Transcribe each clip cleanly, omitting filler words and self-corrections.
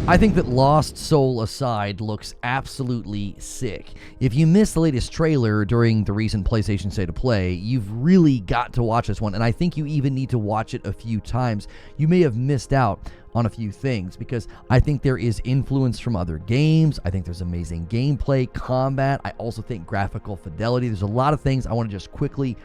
I think that Lost Soul aside looks absolutely sick. If you missed the latest trailer during the recent PlayStation State of Play, you've really got to watch this one, and I think you even need to watch it a few times. You may have missed out on a few things because I think there is influence from other games. I think there's amazing gameplay, combat. I also think graphical fidelity. There's a lot of things I want to just quickly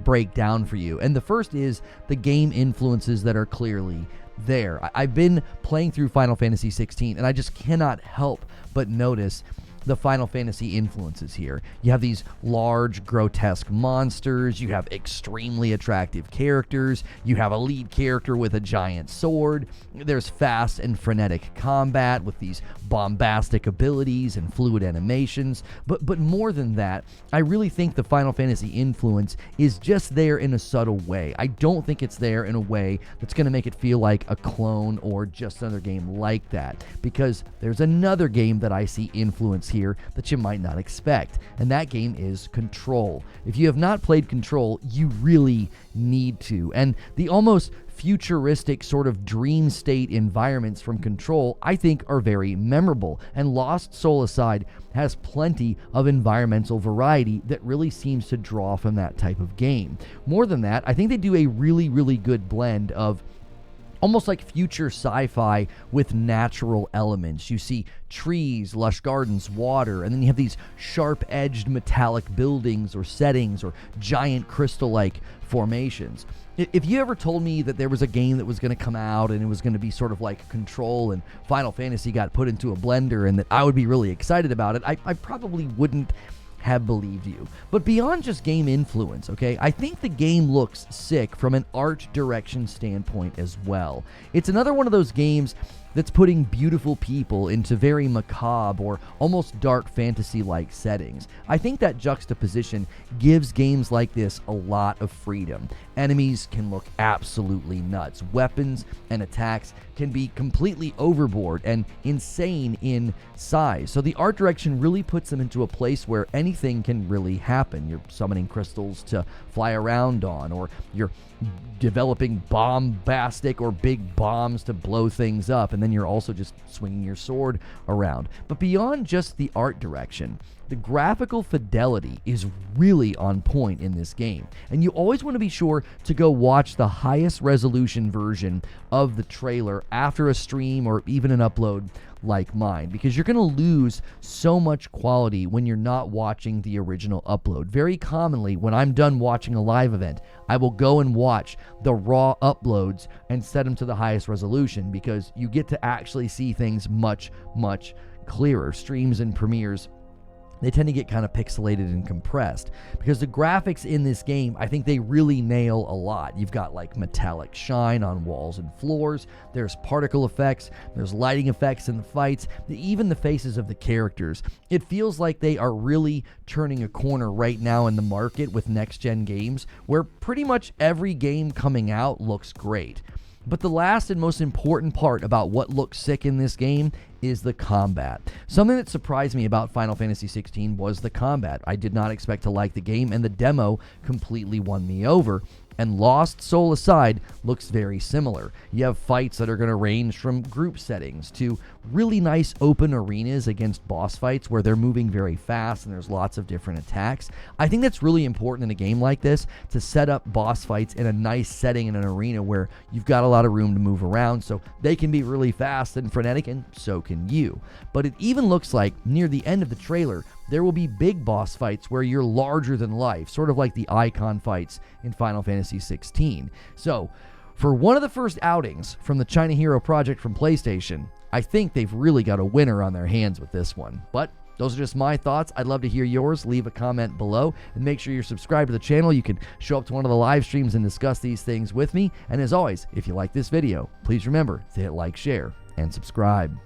break down for you. And the first is the game influences that are clearly there. I've been playing through Final Fantasy 16 and I just cannot help but notice the Final Fantasy influences here. You have these large, grotesque monsters. You have extremely attractive characters. You have a lead character with a giant sword. There's fast and frenetic combat with these bombastic abilities and fluid animations. But more than that, I really think the Final Fantasy influence is just there in a subtle way. I don't think it's there in a way that's going to make it feel like a clone or just another game like that, because there's another game that I see influence here that you might not expect, and that game is Control. If you have not played Control, you really need to. And the almost futuristic sort of dream state environments from Control, I think, are very memorable. And Lost Soul aside has plenty of environmental variety that really seems to draw from that type of game. More than that, I think they do a really, really good blend of almost like future sci-fi with natural elements. You see trees, lush gardens, water, and then you have these sharp-edged metallic buildings or settings or giant crystal-like formations. If you ever told me that there was a game that was going to come out and it was going to be sort of like Control and Final Fantasy got put into a blender and that I would be really excited about it, I probably wouldn't have believed you. But beyond just game influence, okay, I think the game looks sick from an art direction standpoint as well. It's another one of those games that's putting beautiful people into very macabre or almost dark fantasy-like settings. I think that juxtaposition gives games like this a lot of freedom. Enemies can look absolutely nuts. Weapons and attacks can be completely overboard and insane in size. So the art direction really puts them into a place where anything can really happen. You're summoning crystals to fly around on, or you're developing bombastic or big bombs to blow things up, and then you're also just swinging your sword around. But beyond just the art direction, the graphical fidelity is really on point in this game, and you always want to be sure to go watch the highest resolution version of the trailer after a stream or even an upload like mine, because you're going to lose so much quality when you're not watching the original upload. Very commonly, when I'm done watching a live event, I will go and watch the raw uploads and set them to the highest resolution, because you get to actually see things much, much clearer. Streams and premieres, they tend to get kind of pixelated and compressed because the graphics in this game, I think they really nail a lot. You've got like metallic shine on walls and floors. There's particle effects. There's lighting effects in the fights. Even the faces of the characters. It feels like they are really turning a corner right now in the market with next-gen games where pretty much every game coming out looks great. But the last and most important part about what looks sick in this game is the combat. Something that surprised me about Final Fantasy 16 was the combat. I did not expect to like the game, and the demo completely won me over. And Lost Soul aside, looks very similar. You have fights that are going to range from group settings to really nice open arenas against boss fights where they're moving very fast and there's lots of different attacks. I think that's really important in a game like this, to set up boss fights in a nice setting in an arena where you've got a lot of room to move around, so they can be really fast and frenetic, and so can you. But it even looks like near the end of the trailer, there will be big boss fights where you're larger than life, sort of like the icon fights in Final Fantasy 16. So, for one of the first outings from the China Hero Project from PlayStation, I think they've really got a winner on their hands with this one. But those are just my thoughts. I'd love to hear yours. Leave a comment below and make sure you're subscribed to the channel. You can show up to one of the live streams and discuss these things with me. And as always, if you like this video, please remember to hit like, share, and subscribe.